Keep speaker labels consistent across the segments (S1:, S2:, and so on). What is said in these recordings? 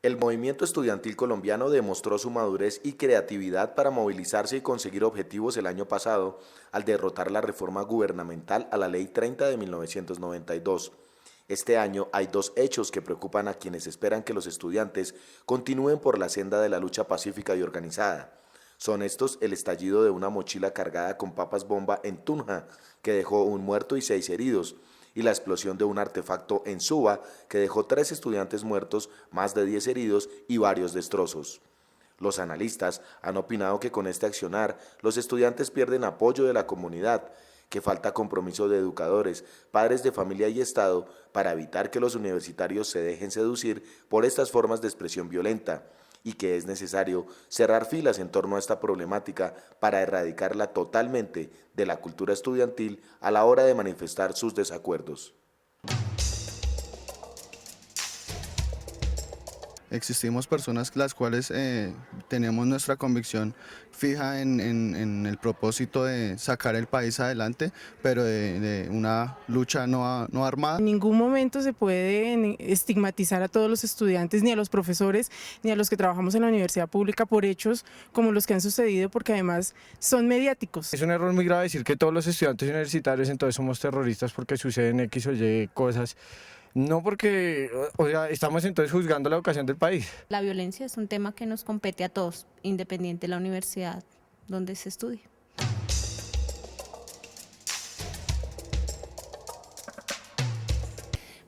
S1: El movimiento estudiantil colombiano demostró su madurez y creatividad para movilizarse y conseguir objetivos el año pasado al derrotar la reforma gubernamental a la Ley 30 de 1992. Este año hay dos hechos que preocupan a quienes esperan que los estudiantes continúen por la senda de la lucha pacífica y organizada. Son estos el estallido de una mochila cargada con papas bomba en Tunja, que dejó un muerto y 6 heridos, y la explosión de un artefacto en Suba, que dejó 3 estudiantes muertos, más de 10 heridos y varios destrozos. Los analistas han opinado que con este accionar los estudiantes pierden apoyo de la comunidad, que falta compromiso de educadores, padres de familia y Estado para evitar que los universitarios se dejen seducir por estas formas de expresión violenta, y que es necesario cerrar filas en torno a esta problemática para erradicarla totalmente de la cultura estudiantil a la hora de manifestar sus desacuerdos.
S2: Existimos personas las cuales tenemos nuestra convicción fija en el propósito de sacar el país adelante, pero de una lucha no armada.
S3: En ningún momento se puede estigmatizar a todos los estudiantes, ni a los profesores, ni a los que trabajamos en la universidad pública por hechos como los que han sucedido, porque además son mediáticos.
S4: Es un error muy grave decir que todos los estudiantes universitarios entonces somos terroristas porque suceden X o Y cosas. No porque, estamos entonces juzgando la educación del país.
S5: La violencia es un tema que nos compete a todos, independiente de la universidad donde se estudie.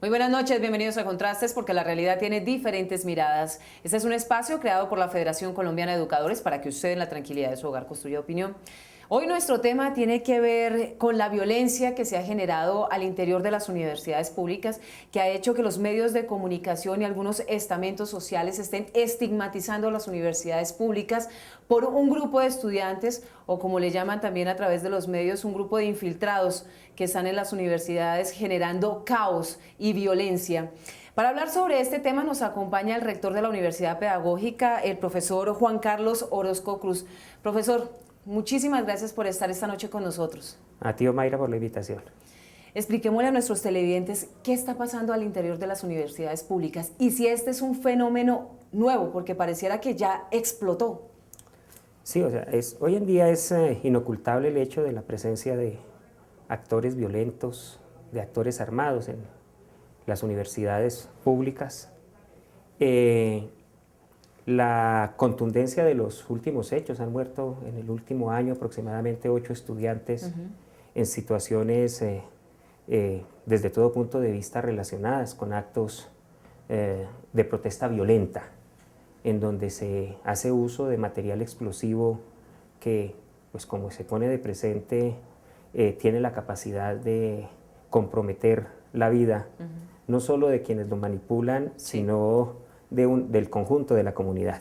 S6: Muy buenas noches, bienvenidos a Contrastes, porque la realidad tiene diferentes miradas. Este es un espacio creado por la Federación Colombiana de Educadores para que usted en la tranquilidad de su hogar construya opinión. Hoy nuestro tema tiene que ver con la violencia que se ha generado al interior de las universidades públicas, que ha hecho que los medios de comunicación y algunos estamentos sociales estén estigmatizando las universidades públicas por un grupo de estudiantes, o como le llaman también a través de los medios, un grupo de infiltrados que están en las universidades generando caos y violencia. Para hablar sobre este tema nos acompaña el rector de la Universidad Pedagógica, el profesor Juan Carlos Orozco Cruz. Profesor, muchísimas gracias por estar esta noche con nosotros.
S7: A ti, Omaira, por la invitación.
S6: Expliquémosle a nuestros televidentes qué está pasando al interior de las universidades públicas y si este es un fenómeno nuevo, porque pareciera que ya explotó.
S7: Sí, hoy en día es inocultable el hecho de la presencia de actores violentos, de actores armados en las universidades públicas. La contundencia de los últimos hechos: han muerto en el último año aproximadamente 8 estudiantes en situaciones desde todo punto de vista relacionadas con actos de protesta violenta, en donde se hace uso de material explosivo que, pues como se pone de presente, tiene la capacidad de comprometer la vida, no solo de quienes lo manipulan, sino del conjunto de la comunidad.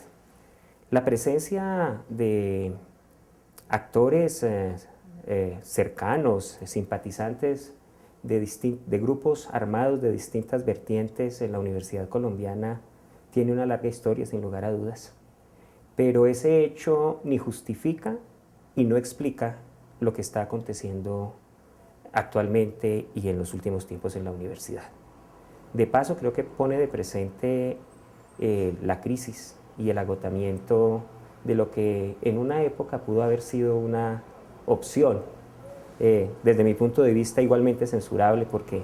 S7: La presencia de actores cercanos, simpatizantes de grupos armados de distintas vertientes en la Universidad Colombiana tiene una larga historia, sin lugar a dudas, pero ese hecho ni justifica y no explica lo que está aconteciendo actualmente y en los últimos tiempos en la universidad. De paso, creo que pone de presente la crisis y el agotamiento de lo que en una época pudo haber sido una opción, desde mi punto de vista igualmente censurable, porque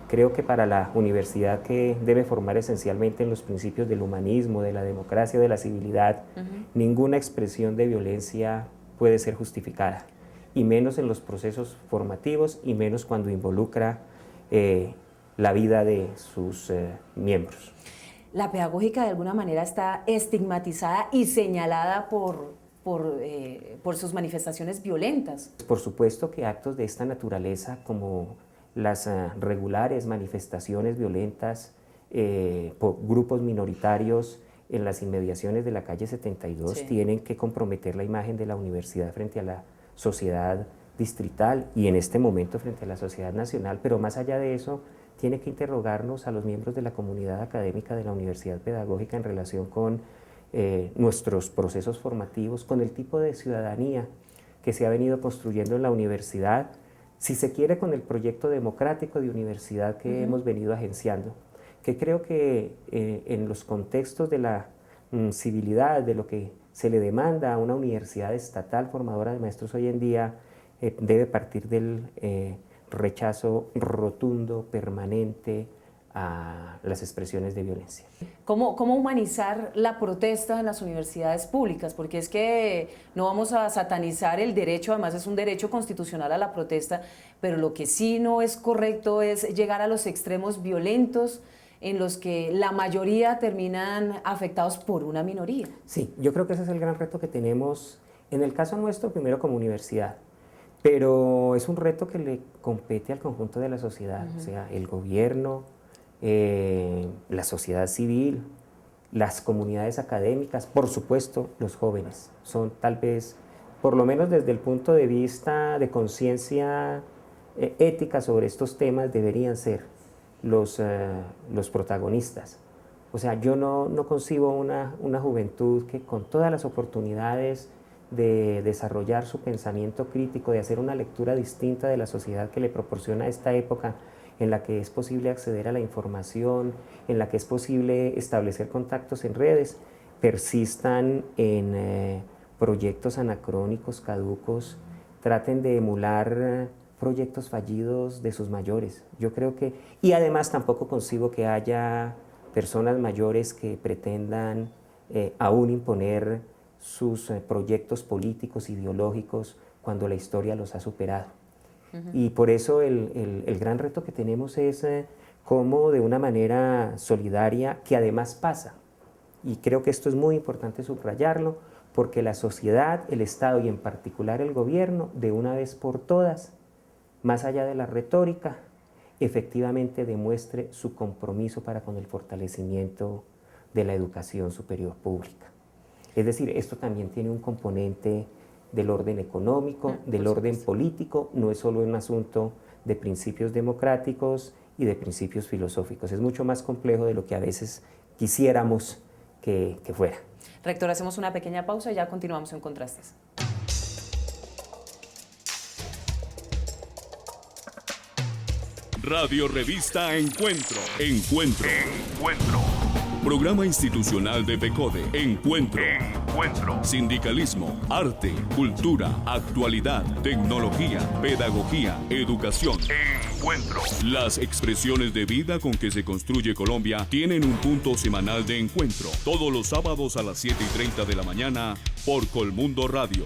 S7: creo que para la universidad, que debe formar esencialmente en los principios del humanismo, de la democracia, de la civilidad, ninguna expresión de violencia puede ser justificada, y menos en los procesos formativos, y menos cuando involucra la vida de sus miembros.
S6: La pedagógica de alguna manera está estigmatizada y señalada por sus manifestaciones violentas.
S7: Por supuesto que actos de esta naturaleza, como las regulares manifestaciones violentas por grupos minoritarios en las inmediaciones de la calle 72, tienen que comprometer la imagen de la universidad frente a la sociedad distrital y en este momento frente a la sociedad nacional, pero más allá de eso, tiene que interrogarnos a los miembros de la comunidad académica de la Universidad Pedagógica en relación con nuestros procesos formativos, con el tipo de ciudadanía que se ha venido construyendo en la universidad, si se quiere con el proyecto democrático de universidad que hemos venido agenciando. que creo que en los contextos de la civilidad, de lo que se le demanda a una universidad estatal formadora de maestros hoy en día, debe partir del rechazo rotundo, permanente, a las expresiones de violencia.
S6: ¿Cómo humanizar la protesta en las universidades públicas? Porque es que no vamos a satanizar el derecho, además es un derecho constitucional a la protesta, pero lo que sí no es correcto es llegar a los extremos violentos en los que la mayoría terminan afectados por una minoría.
S7: Sí, yo creo que ese es el gran reto que tenemos, en el caso nuestro, primero como universidad, pero es un reto que le compete al conjunto de la sociedad, o sea, el gobierno, la sociedad civil, las comunidades académicas, por supuesto los jóvenes, son tal vez, por lo menos desde el punto de vista de conciencia ética sobre estos temas, deberían ser los protagonistas. O sea, yo no concibo una juventud que con todas las oportunidades de desarrollar su pensamiento crítico, de hacer una lectura distinta de la sociedad que le proporciona esta época, en la que es posible acceder a la información, en la que es posible establecer contactos en redes, persistan en proyectos anacrónicos, caducos, traten de emular proyectos fallidos de sus mayores. Yo creo que, y además tampoco concibo que haya personas mayores que pretendan aún imponer sus proyectos políticos, ideológicos, cuando la historia los ha superado. Y por eso el gran reto que tenemos es cómo de una manera solidaria, que además pasa, y creo que esto es muy importante subrayarlo, porque la sociedad, el Estado y en particular el gobierno, de una vez por todas, más allá de la retórica, efectivamente demuestre su compromiso para con el fortalecimiento de la educación superior pública. Es decir, esto también tiene un componente del orden económico, del orden político, no es solo un asunto de principios democráticos y de principios filosóficos, es mucho más complejo de lo que a veces quisiéramos que fuera.
S6: Rector, hacemos una pequeña pausa y ya continuamos en Contrastes.
S8: Radio Revista Encuentro. Programa institucional de PECODE. Encuentro. Sindicalismo, arte, cultura, actualidad, tecnología, pedagogía, educación. Las expresiones de vida con que se construye Colombia tienen un punto semanal de encuentro. Todos los sábados a las 7:30 de la mañana por Colmundo Radio.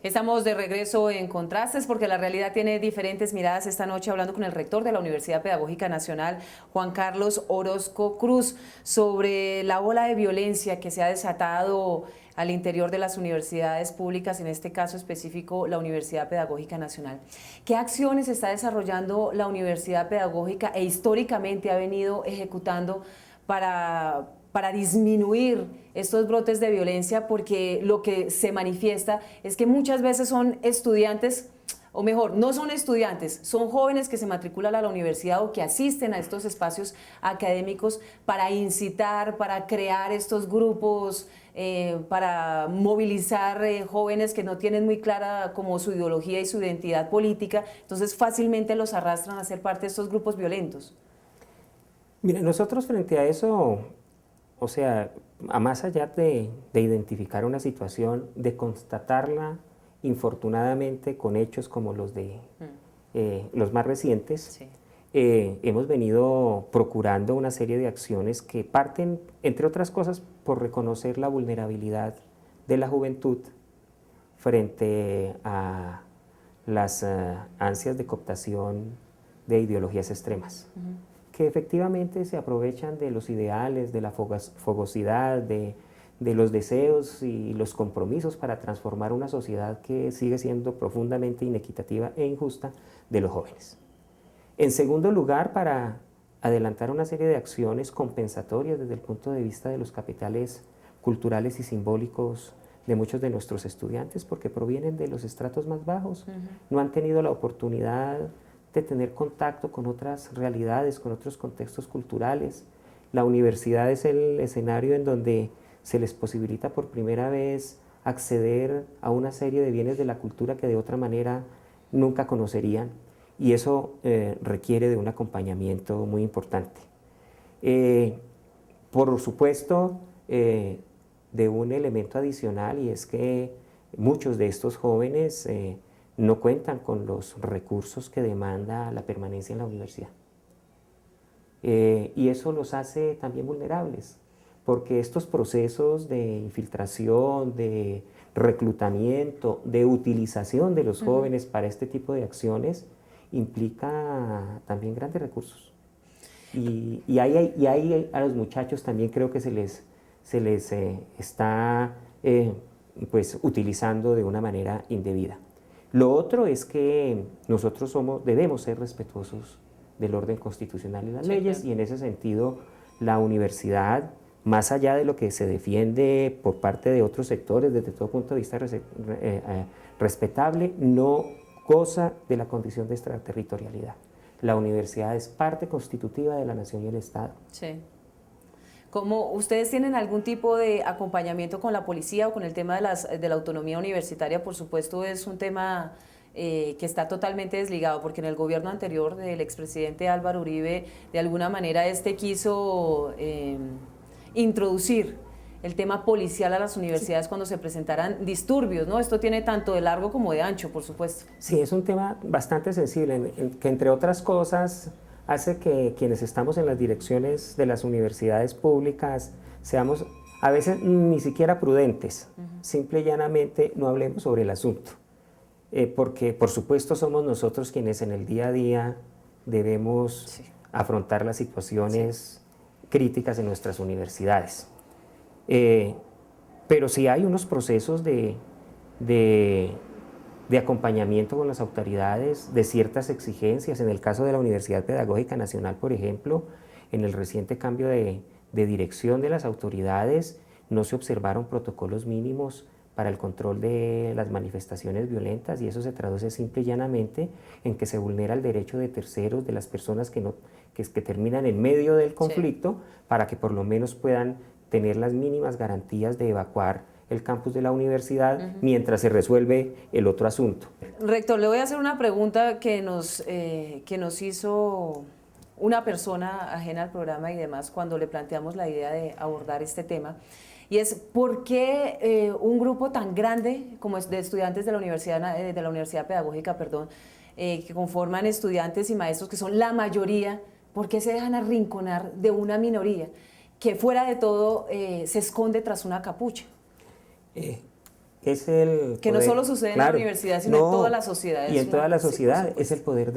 S6: Estamos de regreso en Contrastes porque la realidad tiene diferentes miradas. Esta noche hablando con el rector de la Universidad Pedagógica Nacional, Juan Carlos Orozco Cruz, sobre la ola de violencia que se ha desatado al interior de las universidades públicas, en este caso específico la Universidad Pedagógica Nacional. ¿Qué acciones está desarrollando la Universidad Pedagógica e históricamente ha venido ejecutando para disminuir estos brotes de violencia? Porque lo que se manifiesta es que muchas veces son estudiantes, o mejor, no son estudiantes, son jóvenes que se matriculan a la universidad o que asisten a estos espacios académicos para incitar, para crear estos grupos, para movilizar jóvenes que no tienen muy clara como su ideología y su identidad política, entonces fácilmente los arrastran a ser parte de estos grupos violentos.
S7: Mira, nosotros frente a eso, o sea, a más allá de identificar una situación, de constatarla infortunadamente con hechos como los de los más recientes, sí. Hemos venido procurando una serie de acciones que parten, entre otras cosas, por reconocer la vulnerabilidad de la juventud frente a las ansias de cooptación de ideologías extremas. Que efectivamente se aprovechan de los ideales, de la fogosidad, de los deseos y los compromisos para transformar una sociedad que sigue siendo profundamente inequitativa e injusta de los jóvenes. En segundo lugar, para adelantar una serie de acciones compensatorias desde el punto de vista de los capitales culturales y simbólicos de muchos de nuestros estudiantes, porque provienen de los estratos más bajos, no han tenido la oportunidad de tener contacto con otras realidades, con otros contextos culturales. La universidad es el escenario en donde se les posibilita por primera vez acceder a una serie de bienes de la cultura que de otra manera nunca conocerían, y eso requiere de un acompañamiento muy importante. Por supuesto, de un elemento adicional, y es que muchos de estos jóvenes no cuentan con los recursos que demanda la permanencia en la universidad. Y eso los hace también vulnerables, porque estos procesos de infiltración, de reclutamiento, de utilización de los jóvenes para este tipo de acciones implica también grandes recursos. Y ahí a los muchachos también creo que se les está pues, utilizando de una manera indebida. Lo otro es que nosotros debemos ser respetuosos del orden constitucional y las leyes, y en ese sentido la universidad, más allá de lo que se defiende por parte de otros sectores desde todo punto de vista respetable, no goza de la condición de extraterritorialidad. La universidad es parte constitutiva de la nación y el Estado.
S6: Sí. ¿Cómo ustedes tienen algún tipo de acompañamiento con la policía o con el tema de la autonomía universitaria? Por supuesto, es un tema que está totalmente desligado, porque en el gobierno anterior del expresidente Álvaro Uribe, de alguna manera quiso introducir el tema policial a las universidades cuando se presentaran disturbios, ¿no? Esto tiene tanto de largo como de ancho, por supuesto.
S7: Sí, es un tema bastante sensible, que entre otras cosas hace que quienes estamos en las direcciones de las universidades públicas seamos a veces ni siquiera prudentes, simple y llanamente no hablemos sobre el asunto, porque por supuesto somos nosotros quienes en el día a día debemos afrontar las situaciones críticas en nuestras universidades. Pero sí hay unos procesos de acompañamiento con las autoridades, de ciertas exigencias. En el caso de la Universidad Pedagógica Nacional, por ejemplo, en el reciente cambio de dirección de las autoridades, no se observaron protocolos mínimos para el control de las manifestaciones violentas, y eso se traduce simple y llanamente en que se vulnera el derecho de terceros, de las personas que terminan en medio del conflicto, para que por lo menos puedan tener las mínimas garantías de evacuar el campus de la universidad mientras se resuelve el otro asunto.
S6: Rector, le voy a hacer una pregunta que nos hizo una persona ajena al programa y demás cuando le planteamos la idea de abordar este tema, y es ¿por qué un grupo tan grande como es de estudiantes de la Universidad Pedagógica, que conforman estudiantes y maestros que son la mayoría, por qué se dejan arrinconar de una minoría que fuera de todo se esconde tras una capucha?
S7: Es el
S6: que
S7: poder,
S6: no solo sucede en la universidad, sino en toda la sociedad.
S7: Y en toda la sociedad es el poder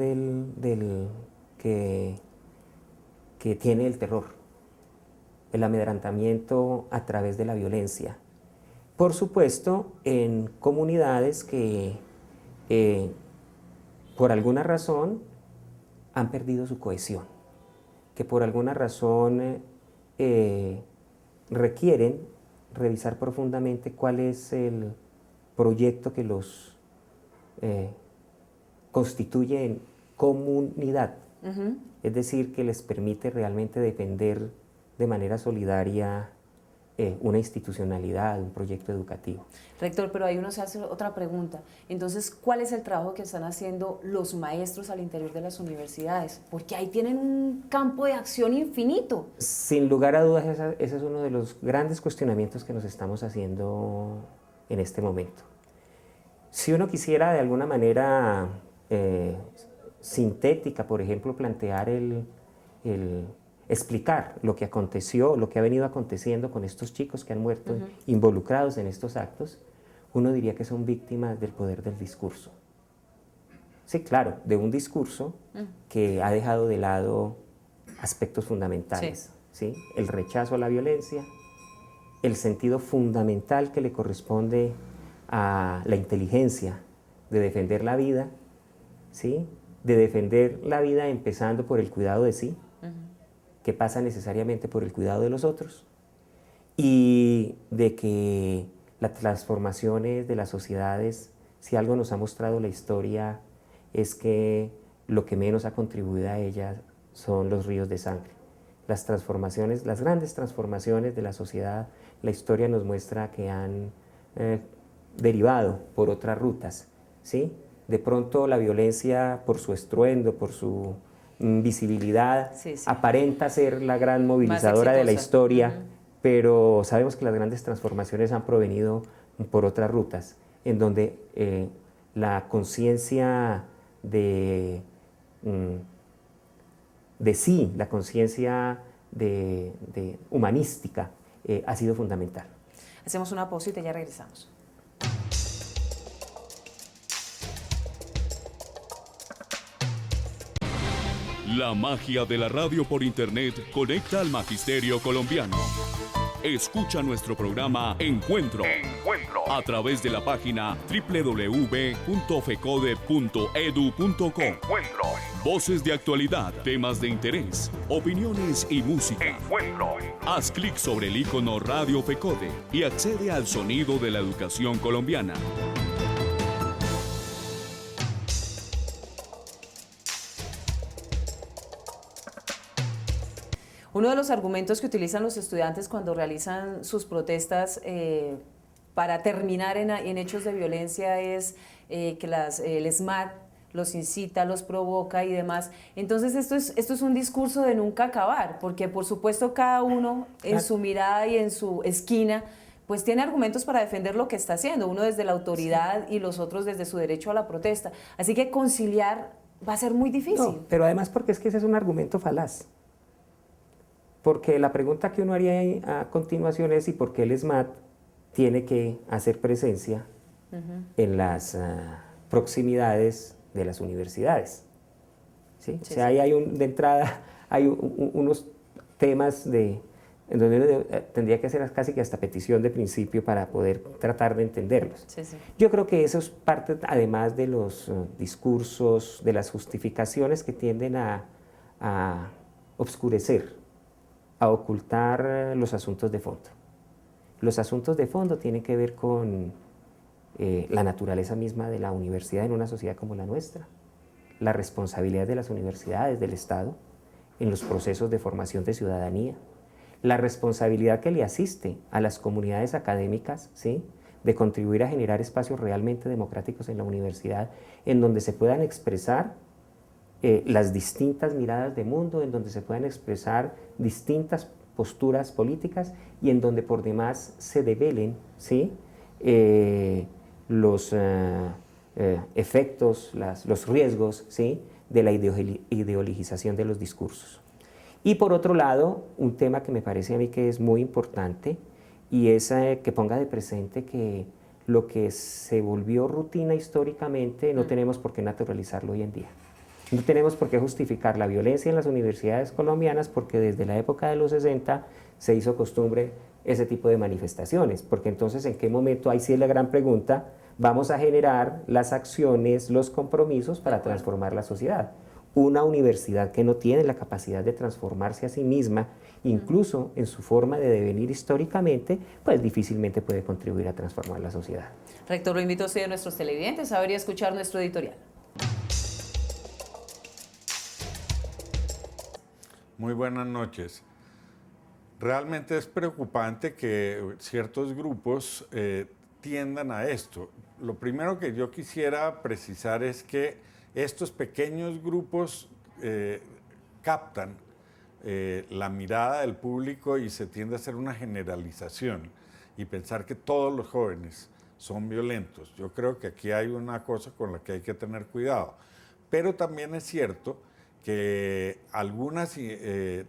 S7: que tiene el terror, el amedrentamiento a través de la violencia. Por supuesto, en comunidades que por alguna razón han perdido su cohesión, que por alguna razón requieren revisar profundamente cuál es el proyecto que los constituye en comunidad, es decir, que les permite realmente defender de manera solidaria una institucionalidad, un proyecto educativo.
S6: Rector, pero ahí uno se hace otra pregunta. Entonces, ¿cuál es el trabajo que están haciendo los maestros al interior de las universidades? Porque ahí tienen un campo de acción infinito.
S7: Sin lugar a dudas, ese es uno de los grandes cuestionamientos que nos estamos haciendo en este momento. Si uno quisiera de alguna manera sintética, por ejemplo, plantear explicar lo que aconteció, lo que ha venido aconteciendo con estos chicos que han muerto involucrados en estos actos, uno diría que son víctimas del poder del discurso. Sí, claro, de un discurso que ha dejado de lado aspectos fundamentales, ¿sí? El rechazo a la violencia, el sentido fundamental que le corresponde a la inteligencia de defender la vida, ¿sí? De defender la vida empezando por el cuidado de sí, que pasa necesariamente por el cuidado de los otros, y de que las transformaciones de las sociedades, si algo nos ha mostrado la historia, es que lo que menos ha contribuido a ellas son los ríos de sangre. Las transformaciones, las grandes transformaciones de la sociedad, la historia nos muestra que han derivado por otras rutas, ¿sí? De pronto la violencia, por su estruendo, por su visibilidad, aparenta ser la gran movilizadora de la historia, pero sabemos que las grandes transformaciones han provenido por otras rutas, en donde la conciencia de sí, la conciencia de humanística ha sido fundamental.
S6: Hacemos una pausita y ya regresamos.
S8: La magia de la radio por internet conecta al magisterio colombiano. Escucha nuestro programa Encuentro a través de la página www.fecode.edu.co. Voces de actualidad, temas de interés, opiniones y música. Haz clic sobre el icono Radio FECODE y accede al sonido de la educación colombiana.
S6: Uno de los argumentos que utilizan los estudiantes cuando realizan sus protestas para terminar en hechos de violencia es que el SMAT los incita, los provoca y demás. Entonces esto es un discurso de nunca acabar, porque por supuesto cada uno en su mirada y en su esquina pues tiene argumentos para defender lo que está haciendo, uno desde la autoridad y los otros desde su derecho a la protesta. Así que conciliar va a ser muy difícil.
S7: No, pero además porque es que ese es un argumento falaz. Porque la pregunta que uno haría a continuación es ¿y por qué el SMAT tiene que hacer presencia en las proximidades de las universidades? ¿Sí? O sea, ahí de entrada hay unos temas en donde uno tendría que hacer casi que hasta petición de principio para poder tratar de entenderlos. Yo creo que eso es parte además de los discursos, de las justificaciones que tienden a obscurecer, a ocultar los asuntos de fondo. Los asuntos de fondo tienen que ver con la naturaleza misma de la universidad en una sociedad como la nuestra, la responsabilidad de las universidades, del Estado, en los procesos de formación de ciudadanía, la responsabilidad que le asiste a las comunidades académicas, ¿sí?, de contribuir a generar espacios realmente democráticos en la universidad, en donde se puedan expresar las distintas miradas de mundo, en donde se puedan expresar distintas posturas políticas y en donde por demás se develen, ¿sí?, los efectos, los riesgos, ¿sí?, de la ideologización de los discursos. Y por otro lado, un tema que me parece a mí que es muy importante y es que ponga de presente que lo que se volvió rutina históricamente no tenemos por qué naturalizarlo hoy en día. No tenemos por qué justificar la violencia en las universidades colombianas porque desde la época de los 60 se hizo costumbre ese tipo de manifestaciones, porque entonces ¿en qué momento? Ahí sí es la gran pregunta, vamos a generar las acciones, los compromisos para transformar la sociedad. Una universidad que no tiene la capacidad de transformarse a sí misma, incluso en su forma de devenir históricamente, pues difícilmente puede contribuir a transformar la sociedad.
S6: Rector, lo invito a usted y a nuestros televidentes a ver y a escuchar nuestro editorial.
S9: Muy buenas noches. Realmente es preocupante que ciertos grupos tiendan a esto. Lo primero que yo quisiera precisar es que estos pequeños grupos captan la mirada del público y se tiende a hacer una generalización y pensar que todos los jóvenes son violentos. Yo creo que aquí hay una cosa con la que hay que tener cuidado. Pero también es cierto que algunas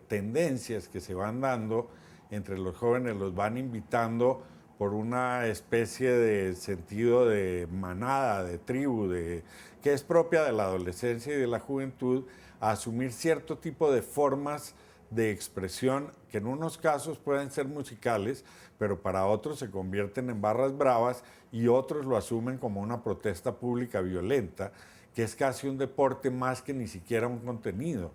S9: tendencias que se van dando entre los jóvenes los van invitando por una especie de sentido de manada, de tribu, que es propia de la adolescencia y de la juventud, a asumir cierto tipo de formas de expresión que en unos casos pueden ser musicales, pero para otros se convierten en barras bravas y otros lo asumen como una protesta pública violenta, que es casi un deporte más que ni siquiera un contenido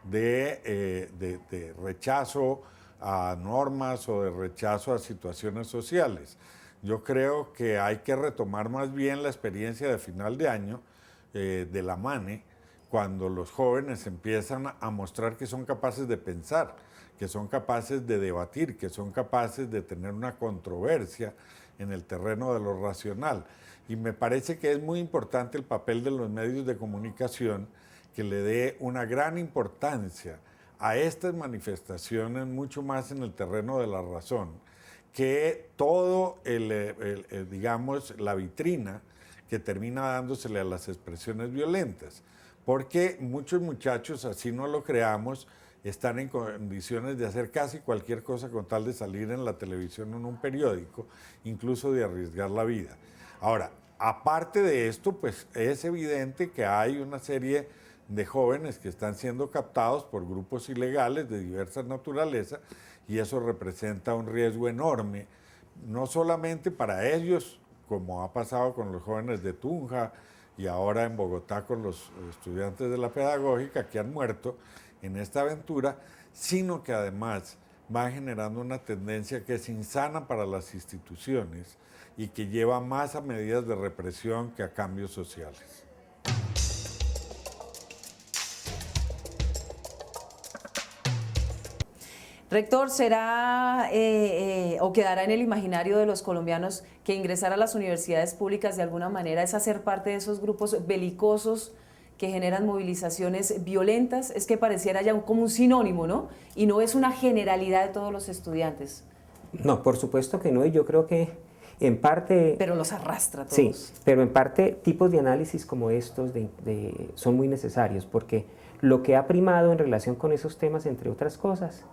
S9: de rechazo a normas o de rechazo a situaciones sociales. Yo creo que hay que retomar más bien la experiencia de final de año de la MANE, cuando los jóvenes empiezan a mostrar que son capaces de pensar, que son capaces de debatir, que son capaces de tener una controversia en el terreno de lo racional. Y me parece que es muy importante el papel de los medios de comunicación, que le dé una gran importancia a estas manifestaciones, mucho más en el terreno de la razón, que todo digamos, la vitrina que termina dándosele a las expresiones violentas. Porque muchos muchachos, así no lo creamos, están en condiciones de hacer casi cualquier cosa con tal de salir en la televisión o en un periódico, incluso de arriesgar la vida. Ahora, aparte de esto, pues es evidente que hay una serie de jóvenes que están siendo captados por grupos ilegales de diversa naturaleza, y eso representa un riesgo enorme, no solamente para ellos, como ha pasado con los jóvenes de Tunja y ahora en Bogotá con los estudiantes de la pedagógica que han muerto en esta aventura, sino que además va generando una tendencia que es insana para las instituciones y que lleva más a medidas de represión que a cambios sociales.
S6: Rector, ¿será o quedará en el imaginario de los colombianos que ingresar a las universidades públicas de alguna manera es hacer parte de esos grupos belicosos que generan movilizaciones violentas? Es que pareciera ya como un sinónimo, ¿no? Y no es una generalidad de todos los estudiantes.
S7: No, por supuesto que no, y yo creo que en parte...
S6: Pero los arrastra a todos.
S7: Sí, pero en parte tipos de análisis como estos son muy necesarios, porque lo que ha primado en relación con esos temas, entre otras cosas,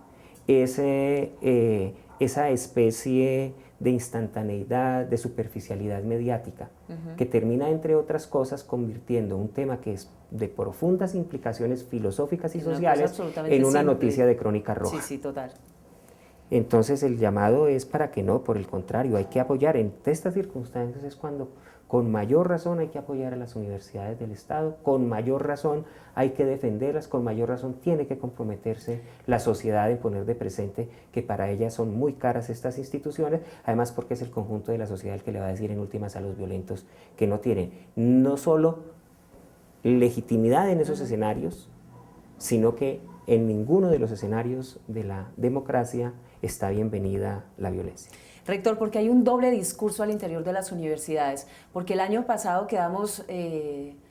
S7: es esa especie de instantaneidad, de superficialidad mediática, que termina, entre otras cosas, convirtiendo un tema que es de profundas implicaciones filosóficas y sociales en una noticia de crónica roja.
S6: Sí, sí, total.
S7: Entonces el llamado es para que no, por el contrario, hay que apoyar. En estas circunstancias es cuando con mayor razón hay que apoyar a las universidades del Estado, con mayor razón hay que defenderlas, con mayor razón tiene que comprometerse la sociedad en poner de presente que para ellas son muy caras estas instituciones, además porque es el conjunto de la sociedad el que le va a decir en últimas a los violentos que no tienen no solo legitimidad en esos escenarios, sino que en ninguno de los escenarios de la democracia está bienvenida la violencia.
S6: Rector, porque hay un doble discurso al interior de las universidades, porque el año pasado quedamos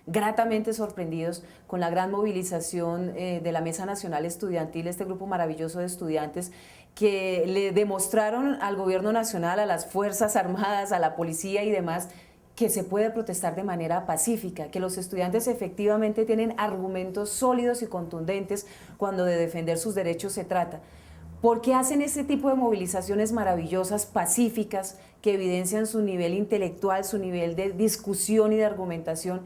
S6: gratamente sorprendidos con la gran movilización de la Mesa Nacional Estudiantil, este grupo maravilloso de estudiantes que le demostraron al gobierno nacional, a las Fuerzas Armadas, a la policía y demás, que se puede protestar de manera pacífica, que los estudiantes efectivamente tienen argumentos sólidos y contundentes cuando de defender sus derechos se trata. ¿Por qué hacen ese tipo de movilizaciones maravillosas, pacíficas, que evidencian su nivel intelectual, su nivel de discusión y de argumentación,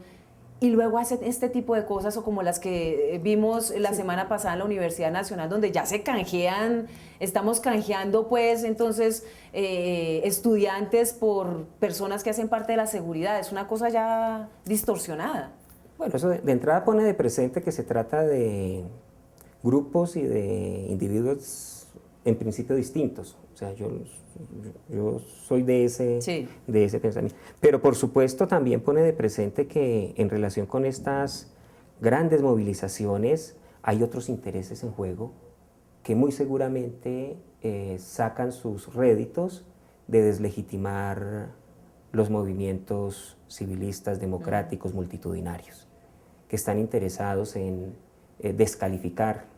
S6: y luego hacen este tipo de cosas, o como las que vimos la semana pasada en la Universidad Nacional, donde ya se canjean, estamos canjeando pues entonces estudiantes por personas que hacen parte de la seguridad? Es una cosa ya distorsionada.
S7: Bueno, eso de entrada pone de presente que se trata de grupos y de individuos en principio distintos. O sea, yo soy de ese pensamiento. Pero por supuesto también pone de presente que en relación con estas grandes movilizaciones hay otros intereses en juego que muy seguramente sacan sus réditos de deslegitimar los movimientos civilistas, democráticos, multitudinarios, que están interesados en descalificar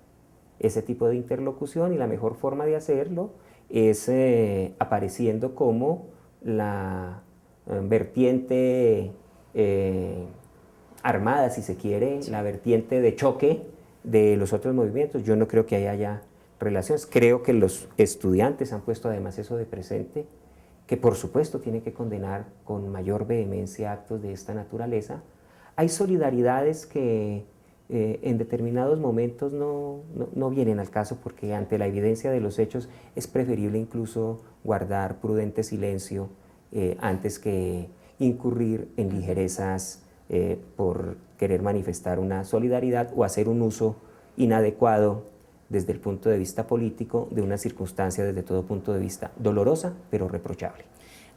S7: ese tipo de interlocución, y la mejor forma de hacerlo es apareciendo como la vertiente armada, si se quiere, la vertiente de choque de los otros movimientos. Yo no creo que haya relaciones. Creo que los estudiantes han puesto además eso de presente, que por supuesto tienen que condenar con mayor vehemencia actos de esta naturaleza. Hay solidaridades que en determinados momentos no vienen al caso, porque ante la evidencia de los hechos es preferible incluso guardar prudente silencio antes que incurrir en ligerezas por querer manifestar una solidaridad o hacer un uso inadecuado desde el punto de vista político de una circunstancia desde todo punto de vista dolorosa pero reprochable.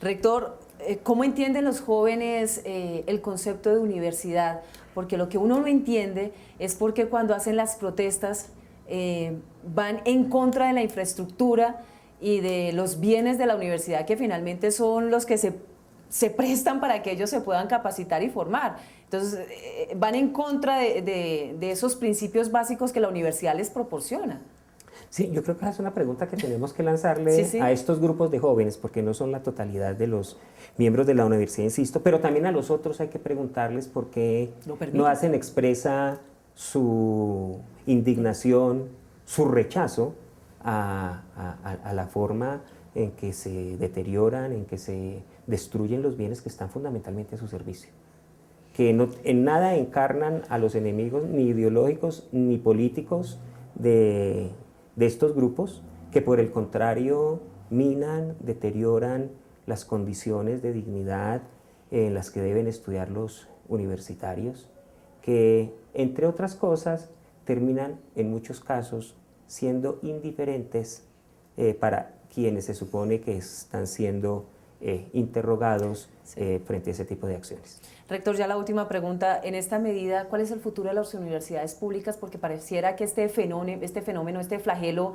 S6: Rector, ¿cómo entienden los jóvenes el concepto de universidad? Porque lo que uno no entiende es por qué cuando hacen las protestas van en contra de la infraestructura y de los bienes de la universidad, que finalmente son los que se prestan para que ellos se puedan capacitar y formar. Entonces, van en contra de esos principios básicos que la universidad les proporciona.
S7: Sí, yo creo que esa es una pregunta que tenemos que lanzarle a estos grupos de jóvenes, porque no son la totalidad de los miembros de la universidad, insisto, pero también a los otros hay que preguntarles por qué no hacen expresa su indignación, su rechazo a la forma en que se deterioran, en que se destruyen los bienes que están fundamentalmente a su servicio, que en nada encarnan a los enemigos ni ideológicos ni políticos de estos grupos, que por el contrario minan, deterioran las condiciones de dignidad en las que deben estudiar los universitarios, que entre otras cosas terminan en muchos casos siendo indiferentes para quienes se supone que están siendo interrogados frente a ese tipo de acciones.
S6: Rector, ya la última pregunta. En esta medida, ¿cuál es el futuro de las universidades públicas? Porque pareciera que este fenómeno, este flagelo,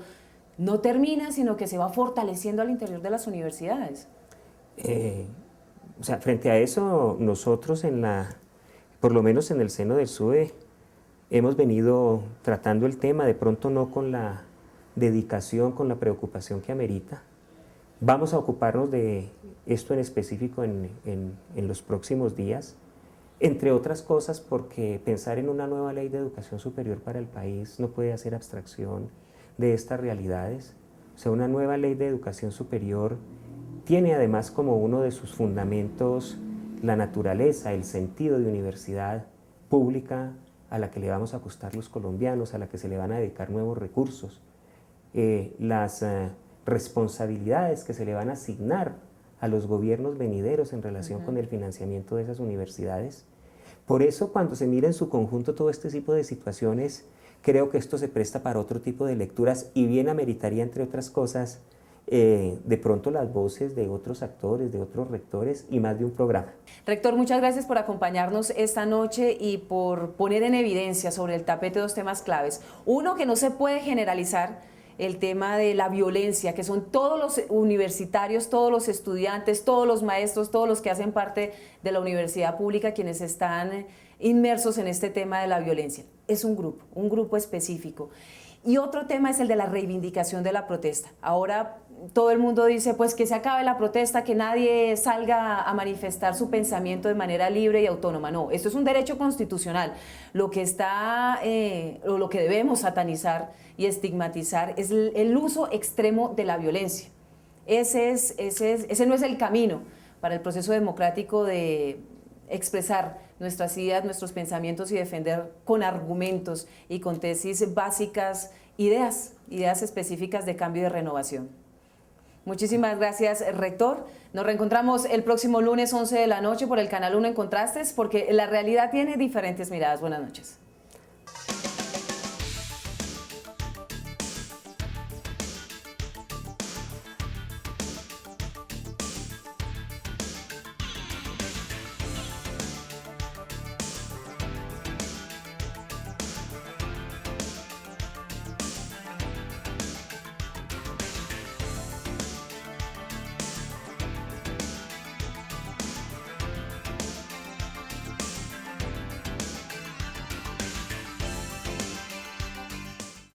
S6: no termina, sino que se va fortaleciendo al interior de las universidades.
S7: O sea, frente a eso, nosotros por lo menos en el seno del SUE, hemos venido tratando el tema, de pronto no con la dedicación, con la preocupación que amerita. Vamos a ocuparnos de esto en específico en los próximos días, entre otras cosas porque pensar en una nueva ley de educación superior para el país no puede hacer abstracción de estas realidades. O sea, una nueva ley de educación superior tiene además como uno de sus fundamentos la naturaleza, el sentido de universidad pública a la que le vamos a apostar los colombianos, a la que se le van a dedicar nuevos recursos, las responsabilidades que se le van a asignar a los gobiernos venideros en relación con el financiamiento de esas universidades. Por eso, cuando se mira en su conjunto todo este tipo de situaciones, creo que esto se presta para otro tipo de lecturas y bien ameritaría, entre otras cosas, de pronto las voces de otros actores, de otros rectores y más de un programa.
S6: Rector, muchas gracias por acompañarnos esta noche y por poner en evidencia sobre el tapete dos temas claves. Uno, que no se puede generalizar el tema de la violencia, que son todos los universitarios, todos los estudiantes, todos los maestros, todos los que hacen parte de la universidad pública, quienes están inmersos en este tema de la violencia. Es un grupo específico. Y otro tema es el de la reivindicación de la protesta. Ahora todo el mundo dice pues que se acabe la protesta, que nadie salga a manifestar su pensamiento de manera libre y autónoma. No, esto es un derecho constitucional. Lo que lo que debemos satanizar y estigmatizar es el uso extremo de la violencia. Ese no es el camino para el proceso democrático de expresar nuestras ideas, nuestros pensamientos y defender con argumentos y con tesis básicas ideas específicas de cambio y de renovación. Muchísimas gracias, rector. Nos reencontramos el próximo lunes 11 de la noche por el Canal 1 en Contrastes, porque la realidad tiene diferentes miradas. Buenas noches.